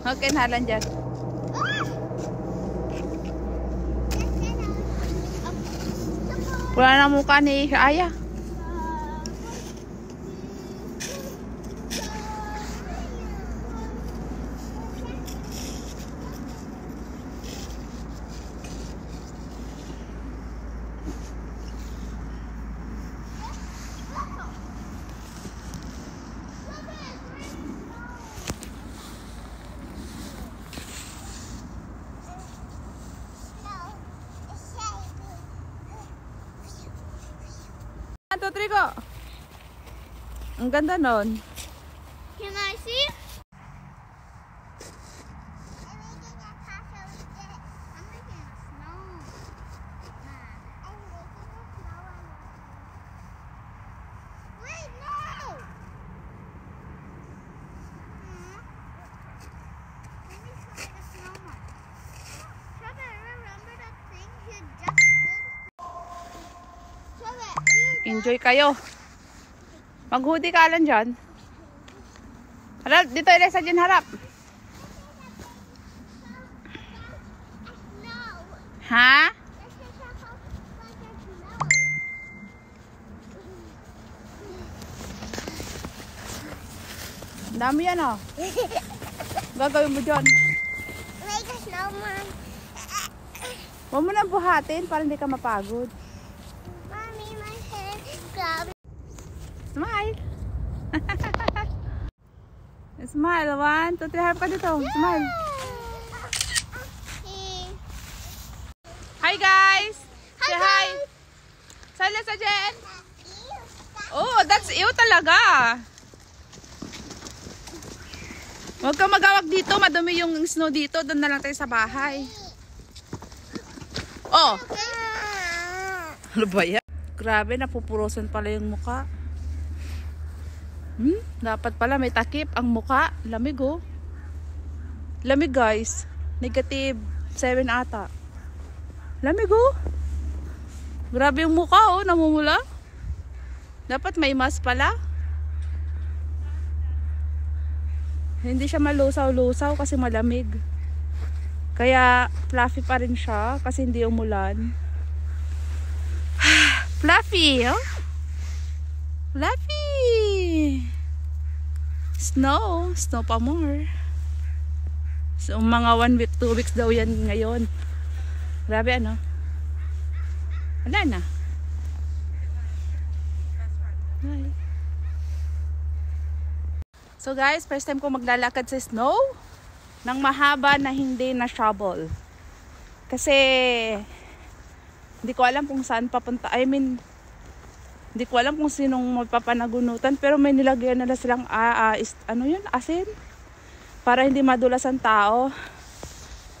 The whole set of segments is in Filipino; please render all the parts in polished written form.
Okay, nalan dyan. Wala na mukha ni Aya. Ito, Trigo. Ang ganda nun. Can I see? Enjoy kayo. Mag-hoodie ka lang dyan. Harap, dito Elisa dyan harap. Ha? Dami yan oh. Gagawin mo dyan. Make a snowman. Huwag mo nang buhatin para hindi ka mapagod. Mommy, my hair is grab. Smile. Smile. 1, 2, 3. Harap ka dito. Smile. Hi guys. Say hi. Sala sa Jen. Oh, that's you talaga. Huwag kang magawag dito. Madumi yung snow dito. Doon na lang tayo sa bahay. Oh. Ano ba yan? Grabe, napupurosan pala yung muka. Dapat pala may takip ang muka. Lamig oh. Lamig guys. -7 ata. Lamig oh. Grabe yung muka oh. Namumula. Dapat may mask pala. Hindi siya malusaw-lusaw kasi malamig. Kaya fluffy pa rin siya kasi hindi umulan. Fluffy, oh? Fluffy! Snow. Snow pa more. So, mga 1 week, 2 weeks daw yan ngayon. Grabe ano? Wala na. Hi. So guys, first time ko maglalakad sa snow ng mahaba na hindi na shovel. Kasi hindi ko alam kung saan papunta. I mean, hindi ko alam kung sinong magpapanagunutan, pero may nilagyan nila silang ano yun? Asin? Para hindi madulas ang tao.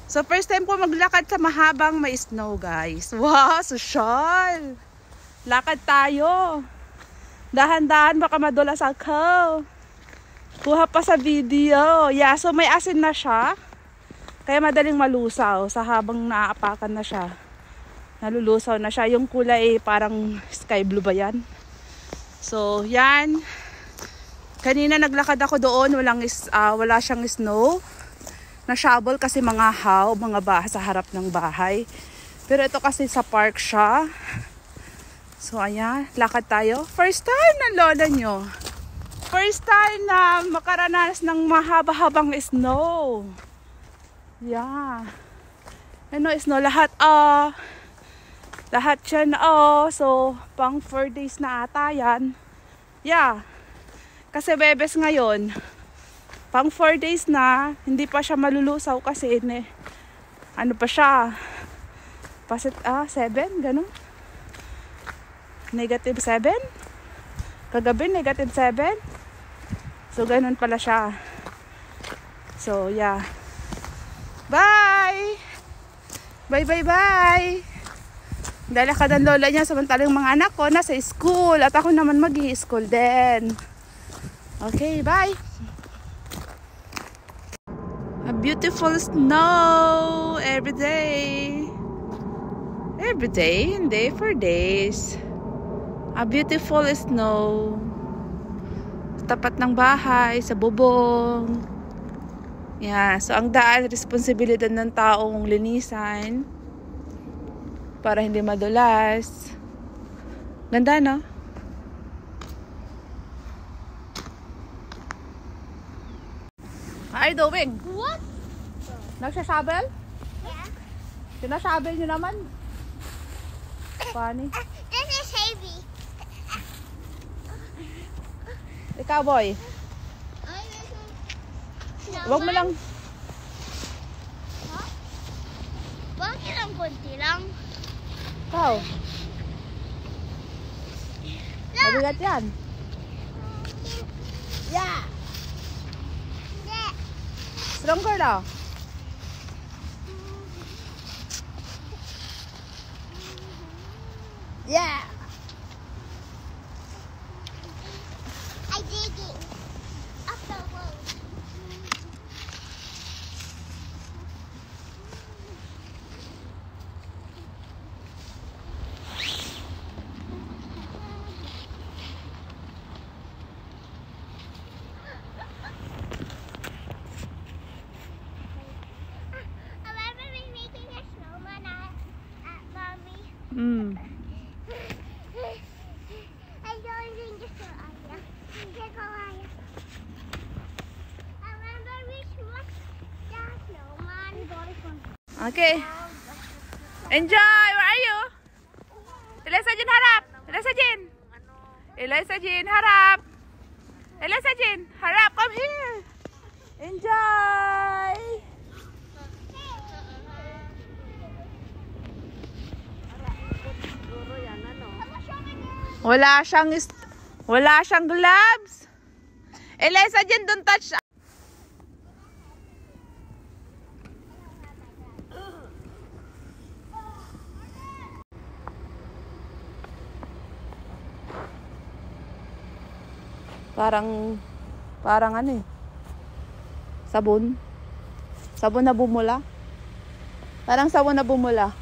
So first time ko maglakad sa mahabang may snow, guys. Wow, social! Lakad tayo. Dahan-dahan baka madulas ako. Kuha pa sa video. Yeah, so may asin na siya. Kaya madaling malusaw sa habang naaapakan na siya. Nalulusaw na siya. Yung kulay parang sky blue ba yan? So, yan. Kanina naglakad ako doon. Wala siyang snow. Na-shovel kasi mga haw, mga baha sa harap ng bahay. Pero ito kasi sa park siya. So, ayan. Lakad tayo. First time ng lola nyo. First time na makaranas ng mahaba-habang snow. Yeah. Ano, snow lahat. Lahat yan. So, pang 4 days na ata yan. Yeah. Kasi Bebes ngayon, pang 4 days na, hindi pa siya malulusaw kasi ano pa siya. Pasit, 7, ganun. -7. Kagabi, -7. So, ganun pala siya. So, yeah. Bye! Bye, bye, bye! Lalakad ang lola niya samantalang mga anak ko nasa school. At ako naman mag-i-school din. Okay, bye! A beautiful snow every day. Every day, hindi, for days. A beautiful snow. Tapat ng bahay, sa bubong. Yeah, so ang daan, responsibilidad ng taong linisan para hindi madulas. Ganda, no? How are you doing? What? Nagsasabel? Yeah. Sinasabel nyo naman. Funny. This is heavy. Ikaw, boy. Huwag mo lang. Huh? Bakit ang konti lang? Ikaw. Mabigat yan. Yeah. Yeah. Stronger daw. Yeah. I digging up the road. I remember we making a snowman at Mommy. I don't think it's so aya. I remember we smushed the snowman. We got it from Okay. Enjoy! Where are you? Eliza Jean, harap! Eliza Jean! Eliza Jean, harap! Eliza Jean, harap! Come here! Enjoy! Wala siyang gloves. Eliza Jean, don't touch. Parang ano eh. Sabon. Sabon na bumula. Parang sabon na bumula.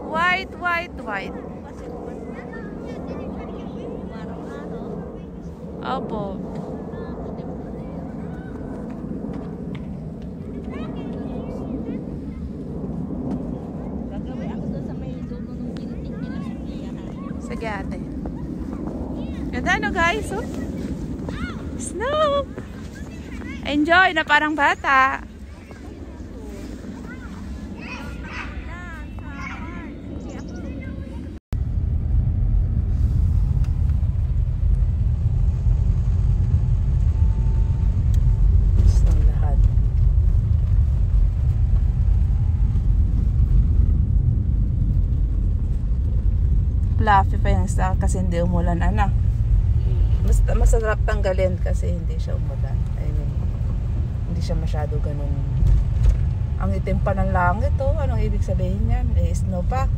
White, white, white. Opo. Sige ate. Ganda no guys, oh. Snow. Enjoy na parang bata. Fluffy pa yung stock kasi hindi umulan, anak. Masarap tanggalin kasi hindi siya umulan. I mean, hindi siya masyado ganun. Ang itim pa ng langit, oh. Anong ibig sabihin yan? Eh, snow pa.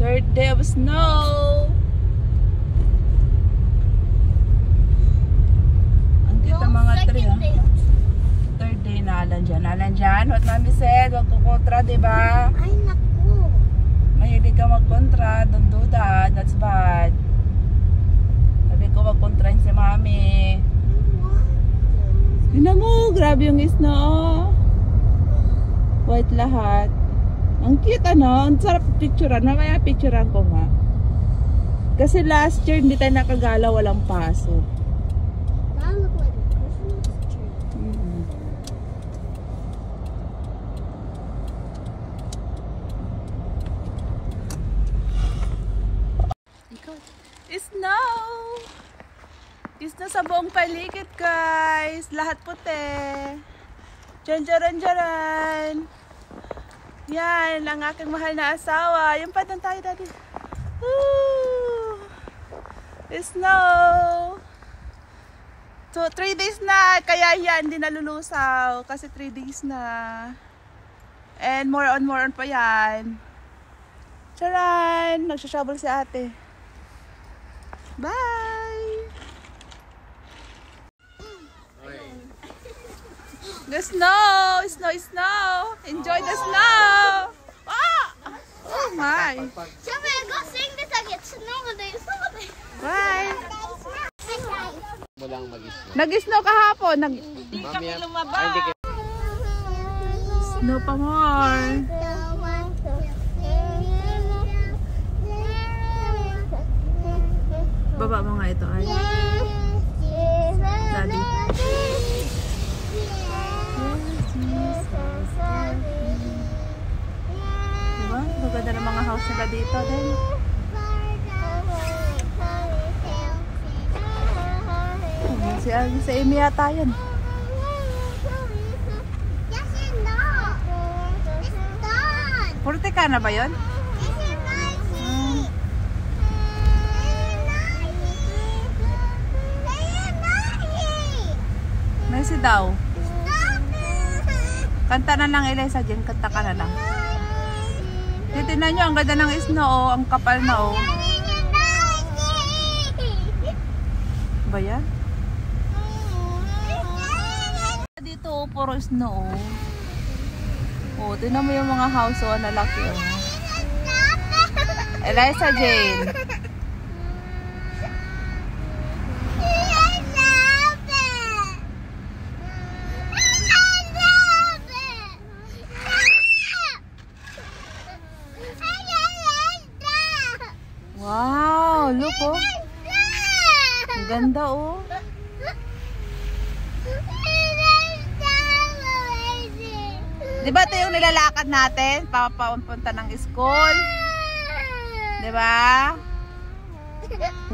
Third day of snow. Ang kita mga tree, oh. Third day na Alan dyan. Alan dyan, what mami said, wag kukontra, diba? Ay, naku. Mahilig ka magkontra, don't do that, that's bad. Sabi ko wag kontrain si mami. Yun na mo, grabe yung snow. White lahat. Ang cute, ano? Ang sarap picturean. Mamaya picturean ko nga. Kasi last year hindi tayo nakagala, walang paso. That look like a Christmas tree. Snow! Snow sa buong paligid, guys. Lahat puti. Jaran! Yan, ang aking mahal na asawa. Yung pa doon tayo, Daddy. Woo! Snow! So, 3 days na. Kaya yan, hindi nalulusaw. Kasi 3 days na. And more on pa yan. Charan! Nagsashovel si ate. Bye! The snow! Snow! Enjoy the snow! Ah! Oh my! Shall we go sing this again? Snow day. Bye! Mo lang mag-snow. Nag-snow kahapon. Hindi kami lumabas. Snow pa more. Baba mo nga ito ay. Daddy. Diba? Maganda ng mga house nila dito din. Si Amy yata yan. Yes and no. It's done. Purte ka na ba yun? This is nice. Messi daw. Kanta na lang, Eliza dyan. Kanta ka na lang. Titignan nyo, ang ganda ng snow, oh. Ang kapal na, oh. Ba yan? Dito, oh, puro snow, oh. Oh, tignan mo yung mga house, oh, na laki, oh. Eliza Jane. Wow, look, oh. Ang ganda, oh. Di ba ito yung nilalakad natin? Papunta ng school. Di ba?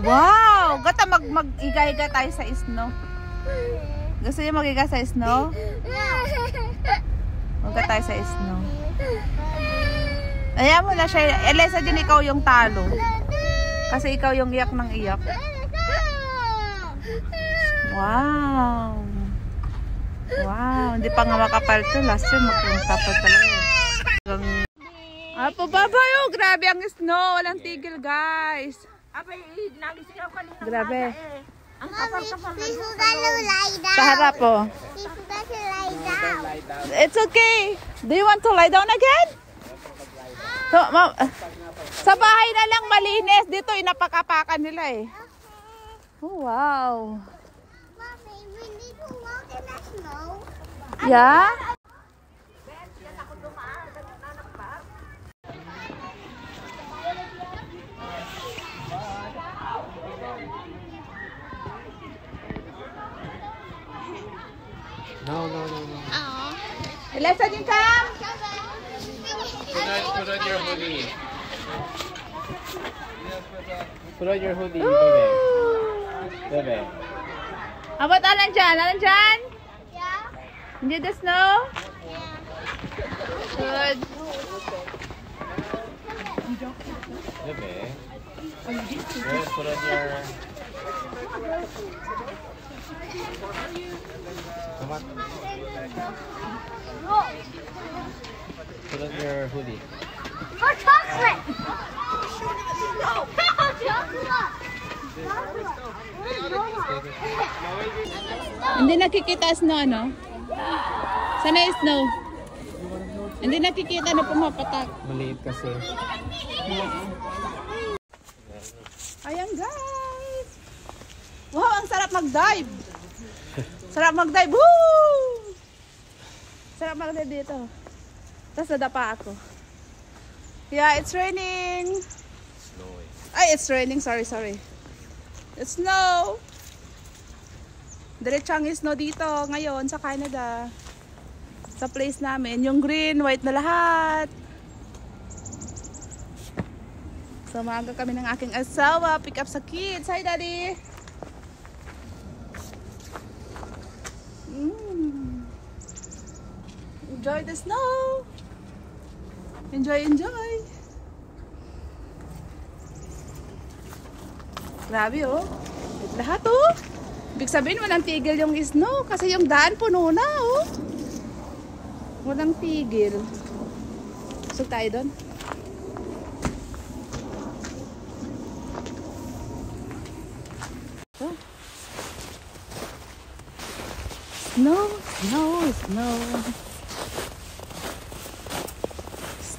Wow! Gata mag-iga-iga tayo sa snow. Gusto niyo mag-iga sa snow? Mag-iga tayo sa snow. Ayan mo na siya. Eliza, dyan ikaw yung talo. Kasi ikaw yung iyak ng iyak. Wow! Wow! Hindi pa nga makapal to. Last year magkakapal talaga. Apo babay, oh! Grabe ang snow. Walang tigil, guys. Grabe. Sa harap, oh. It's okay. Do you want to lie down again? So, sa bahay na lang malinis. Dito, inapakapakan nila eh. Oh, wow. Mommy, we need to walk in the snow. Yeah? No. Eliza, din come. Put on your hoodie. Put on your hoodie, bebe. Bebe. How about Alan Jan? Alan Jan? Yeah? Enjoy the snow? Good. Bebe. Good, put on your... Come on. Put on your hoodie. For chocolate! No! Chocolate! Hindi nakikita snow, no? Sana yung snow? Hindi nakikita na pumapatak. Maliit kasi. Ayan, guys! Wow, ang sarap mag-dive! Sarap mag-dive! Woo! Sarap mag-dive dito. Tapos nadapa ako. Yeah, it's raining. Snowy. Ay, it's raining. Sorry. It's snow. Diretsang snow dito ngayon sa Canada. Sa place namin. Yung green, white na lahat. So, maaga kami ng aking asawa. Pick up sa kids. Hi, Daddy! Enjoy the snow. Enjoy, enjoy. Grabe oh. Lahat oh. Ibig sabihin walang tigil yung snow kasi yung daan puno na oh. Walang tigil. Gusto tayo doon? Oh. Snow, snow, snow.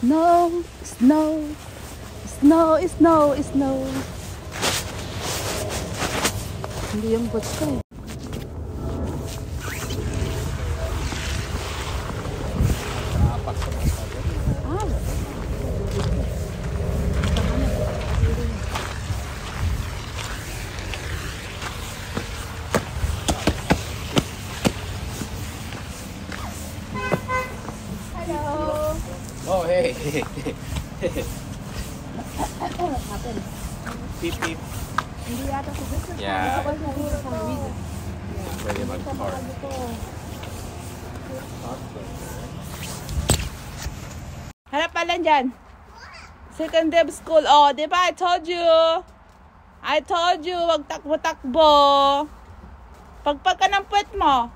Snow, snow. Snow, snow, snow. Hindi yung boots ko eh. Oh, hey. Beep, beep. Yeah. Ready about the car. Harap pa lang dyan. Second day of school. Oh, di ba? I told you. I told you. Wag takbo-takbo. Pagpag ka ng puwet mo.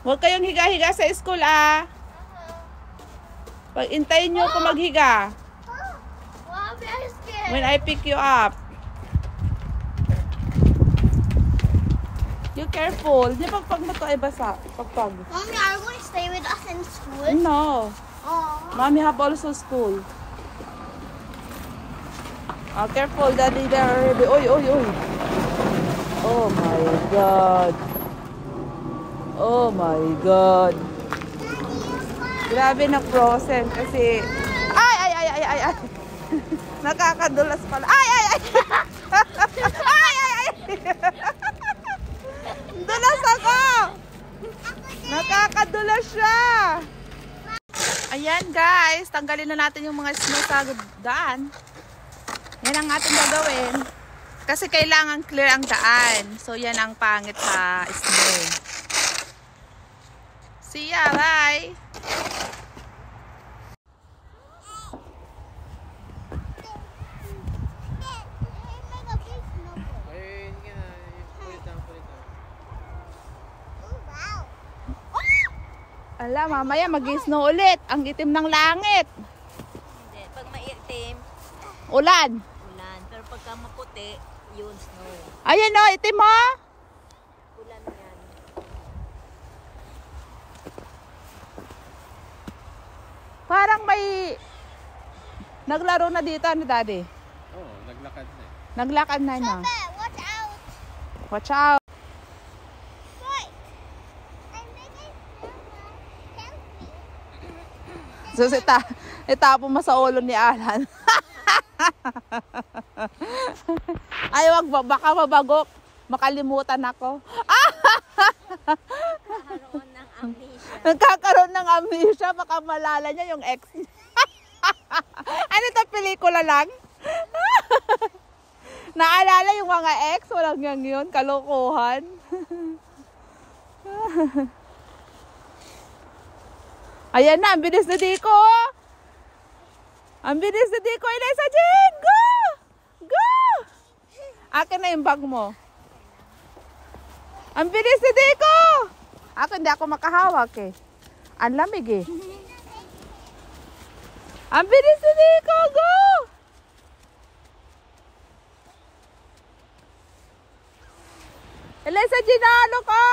Huwag kayong higa-higa sa school, ah. Pag-intayin nyo kung maghiga. When I pick you up. You careful. Di pagpag mo to ay basa. Pagpag. Mommy, are you going to stay with us in school? No. Oh. Mommy have also school. Oh, careful. Daddy there already. Oy, oy, oy. Oh my God. Oh my God. Grabe na frozen kasi ay. Nakakadulas pala. Ay. Ay. Dulas ako. Nakakadulas siya. Ayan guys, tanggalin na natin yung mga snow sa daan. Yan ang ating gagawin. Kasi kailangan clear ang daan. So yan ang pangit sa snow. See ya, bye! Ala, mamaya mag-snow ulit. Ang itim ng langit. Hindi. Pag maitim, Ulan. ulan. Pero pagka maputi, yun, snow. Ayan o, itim mo. Ulan yan. Parang may naglaro na dito, ano daddy? Oh, naglakad na eh. Naglakad na na. Watch out. Watch out. Wait. I'm making snowman. Help me. So, itapo mo sa ulo ni Alan. Ay, wag ba? Baka mabagok. Makalimutan ako. Nagkakaroon ng amnesia. Nagkakaroon ng amnesia. Baka malala niya yung ex niya. Ano ito? Pelikula lang? Naalala yung mga ex? Walang yang yun. Kalokohan. Ayan na. Ang bilis na Diko. Ang bilis na Diko. Eliza Jane! Go! Go! Akin na yung bag mo. Ang bilis na Diko! Ako hindi ako makahawak eh. Ang lamig eh. Ang bilis na Diko! Go! Eliza Jane, nalo ka!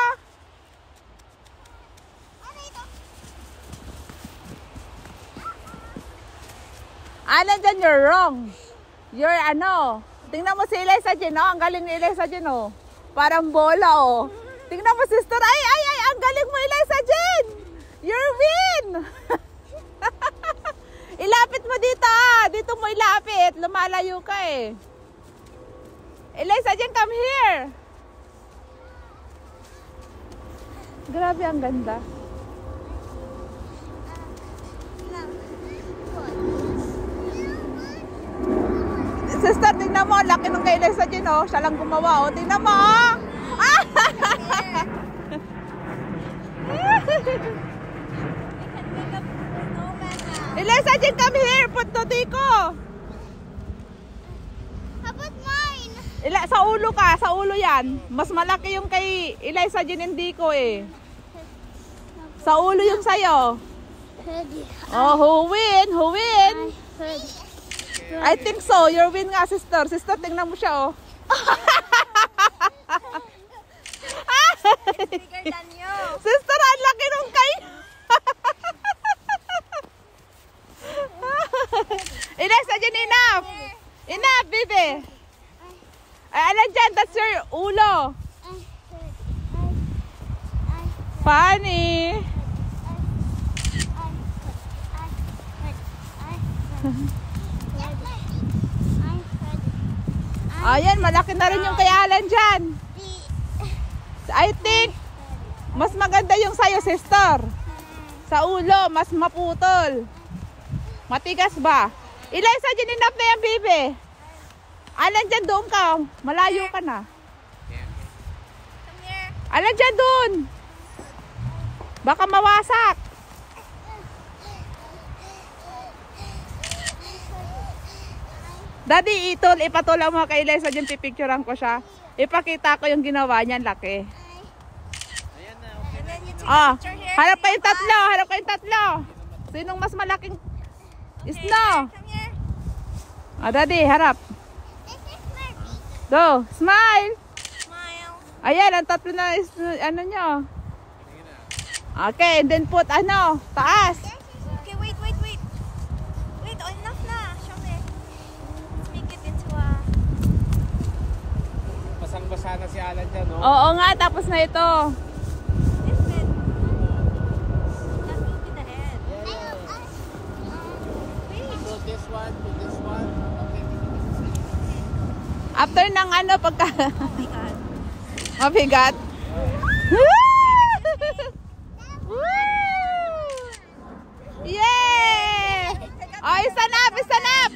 Alan dyan, you're wrong. You're ano. Tingnan mo si Eliza Jane, oh. Ang galing ni Eliza Jane, oh. Parang bola, oh. Tingnan mo, sister. Ay, ang galing mo, Eliza Jane. You're win. Ilapit mo dito, ah. Dito mo ilapit. Lumalayo ka, eh. Eliza Jane, come here. Grabe, ang ganda. Sister, tingnan mo. Laki nung kay Eliza Jane, oh. Siya lang gumawa, oh. Tingnan mo, oh. Eliza, Jen, come here. Put to Tico. How about mine? Sa ulo ka. Sa ulo yan. Mas malaki yung kay Eliza, Jen, and Tico eh. Sa ulo yung sayo. Oh, who win? Who win? I think so. Your win nga, sister. Sister, tingnan mo siya, oh. Bigger than you. Sister, ang laki nung kay. Eliza, Jen, enough. Enough, baby. Ay, alam dyan, that's your ulo. Funny. Ayan, malaki na rin yung kay Alan dyan. I think, mas maganda yung sayo, sister. Sa ulo, mas maputol. Matigas ba? Eliza, dyan enough na yan, baby. Alan dyan, doon ka. Malayo ka na. Come here. Alan dyan, doon. Baka mawasak. Daddy, ipatulang mo kay Eliza dyan, pipicturean ko siya. Ipakita ko yung ginawa niyan, laki. And then you take Ah, a picture here. harap kayong tatlo, harap kayong tatlo. Sinong mas malaking snow? Come here. Ah, Daddy, harap. Go, smile. Smile. Ayan, ang tatlo na ano nyo. Okay, and then put taas. Okay, wait. Wait, enough na. Show me. Let's make it into a... Basang-basa na si Alan dyan, no? Oo nga, tapos na ito. This bit. That will be the head. Put this one, put this one. Okay. After ng pagka Oh my God. mabigat. Yay! Oh, isa nap.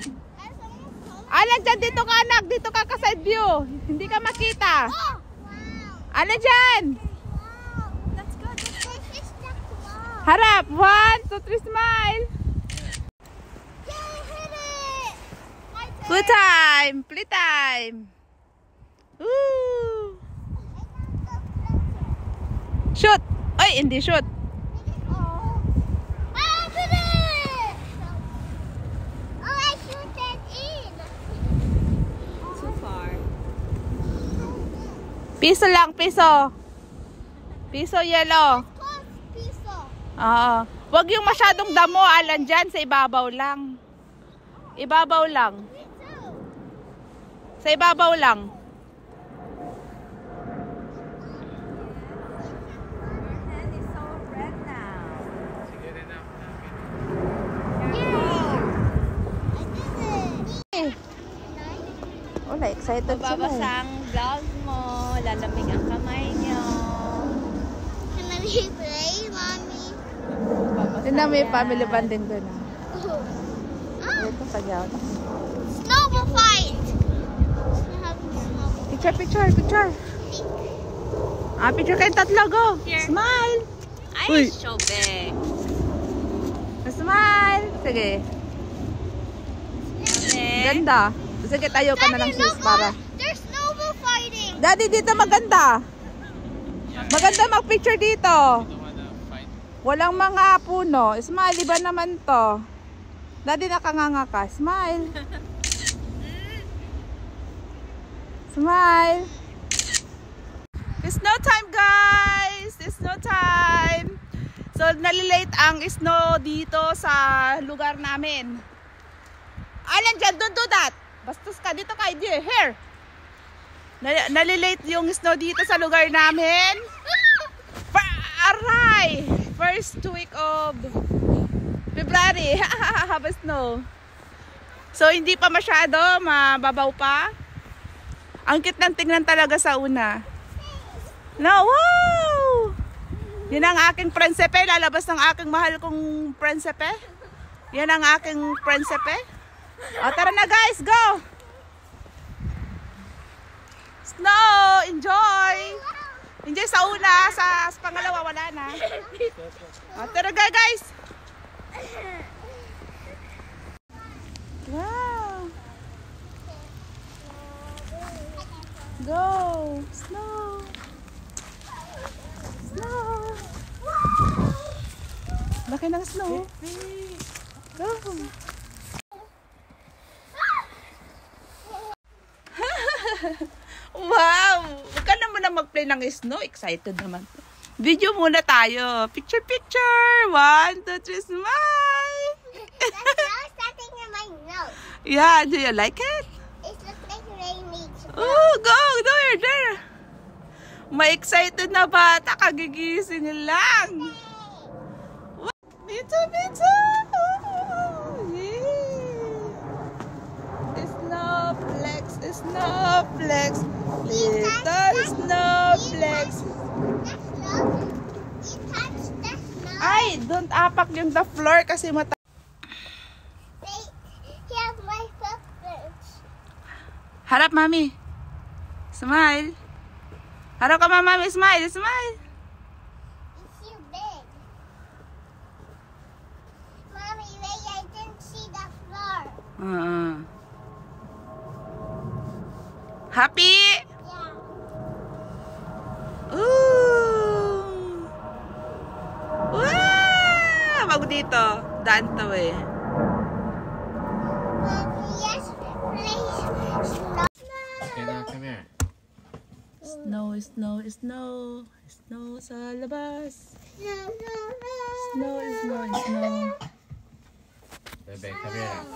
Alan dyan, dito ka anak. Dito ka side view. Hindi ka makita. Alan dyan. That's good. Harap. 1, 2, 3, smile. Good time. Play time. Woo. Shoot. Ay, hindi shoot. Too far. Piso lang, piso. Piso yellow. Oo. Wag yung masyadong damo, Alan, dyan. Sa ibabaw lang. Ibabaw lang. Sa ibabaw lang. Your hand is so red now. Wala, excited sila. Babasa ang vlog mo. Lalamig ang kamay niyo. Can I play, Mommy? Tingnan mo yung family bonding doon. Ah, Ito, sagyaw. snowball fight. Picture. Ah, picture kayong tatlo, go. Here. Smile. Ay, Uy. so big. Smile. Sige. Okay. Ganda. Sige, tayo ka na lang sis para. There's snowball fighting. Daddy, dito maganda. Maganda mag-picture dito. Walang mga puno. Smile, iba naman to. Daddy, nakanganga ka. Smile. Smile. It's snow time, guys. It's snow time. So, nalilate ang snow dito sa lugar namin. Alan dyan, don't do that. Bastos ka, dito ka, here. Nalilate yung snow dito sa lugar namin. Aray! First week of February. Have snow. So, hindi pa masyado, mababaw pa. Ang cute ng tingnan talaga sa una. No, wow! Yan ang aking prinsipe. Lalabas ng aking mahal kong prinsipe. Yan ang aking prinsipe. O, tara na guys, go! Snow! Enjoy! Enjoy sa una, sa pangalawa wala na. O, tara guys! Go! Snow! Snow! Laki ng snow. Go! Wow! Huwag ka naman na mag-play ng snow. Excited naman. Video muna tayo. Picture, picture! 1, 2, 3, smile! The snow is starting in my nose. Yeah, do you like it? It looks like rainy. Oh, go! There! Ma-excited na bata. Kagigising lang. Dito! Yeah! Snowflakes! Little snowflakes! The snow. You touch the snow. Ay! Don't apak yung the floor kasi mata... Here's my footprints. Harap, mami. Smile. Harap ka, mami. Smile. It's too big. Mommy, wait, I didn't see the floor. Happy? Yeah. Ooh! Wow! Wag dito. Daan to eh. Mommy, yes, please. Snow. Okay, now come here. Snow sa labas. Snow. Snow. Bebe, come here now.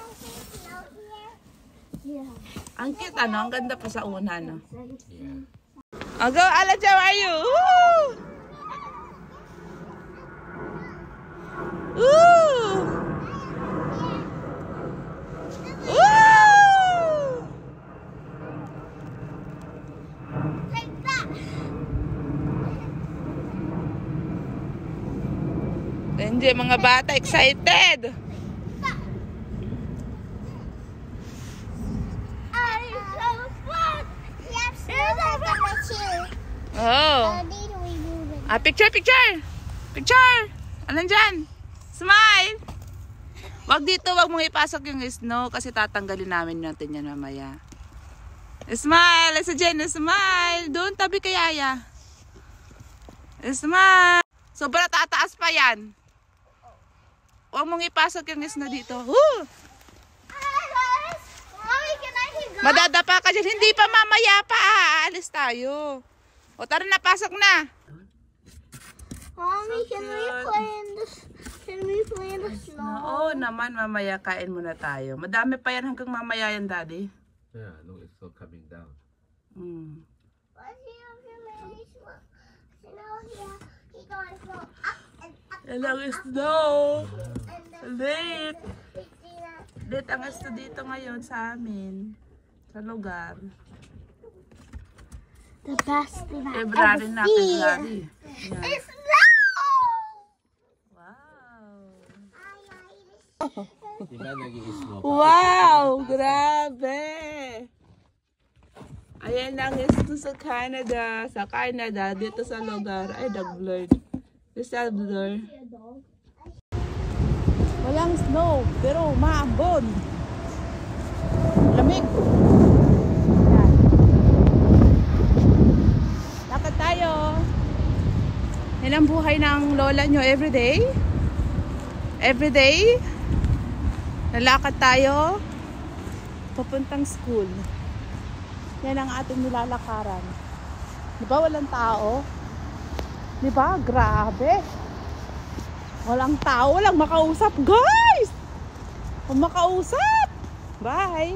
Yeah. Ang cute, ano? Ang ganda pa sa una, no? Yeah. Oh, go, Ala, how are you? Woo! Woo! Woo! Like that. Hindi, mga bata, excited! I'm so fun. Yes, snow on my shoe. Oh. Need we move it? Picture! Anong dyan? Smile! Wag dito, wag mong ipasok yung snow kasi tatanggalin namin natin yan mamaya. Smile! Sa Jen, smile! Doon, tabi kay Yaya. Smile! Sobra tataas pa yan. Wag mong ipasok yung snow dito. Woo! Mommy, can I go? Madadapa ka dyan. Hindi pa, mamaya pa. Aalis tayo. O tara na, pasok na. Mommy, can we play in the snow? Oo naman, mamaya kain muna tayo. Madami pa yan hanggang mamaya yan, Daddy. Yeah, no, it's still coming down. What's here? Snow here. He's going to go up and up. Hello, snow. And Late. see that? Late ang snow dito ngayon sa amin. Sa lugar. The best thing I February na, February. Yan. It's snow! Wow. Diba nag-i-snow? Wow! Grabe! Ayan ang snow sa Canada. Sa Canada, dito sa lugar. Ay, nag-blurred. Sa blur. Walang snow, pero maambon. Lamig. Yan. Lakad tayo. Yan ang buhay ng lola nyo everyday. Everyday. Lalakad tayo. Papuntang school. Yan ang ating nilalakaran. Diba walang tao? Diba? Grabe. Walang tao, walang makausap, guys! Walang makausap! Bye!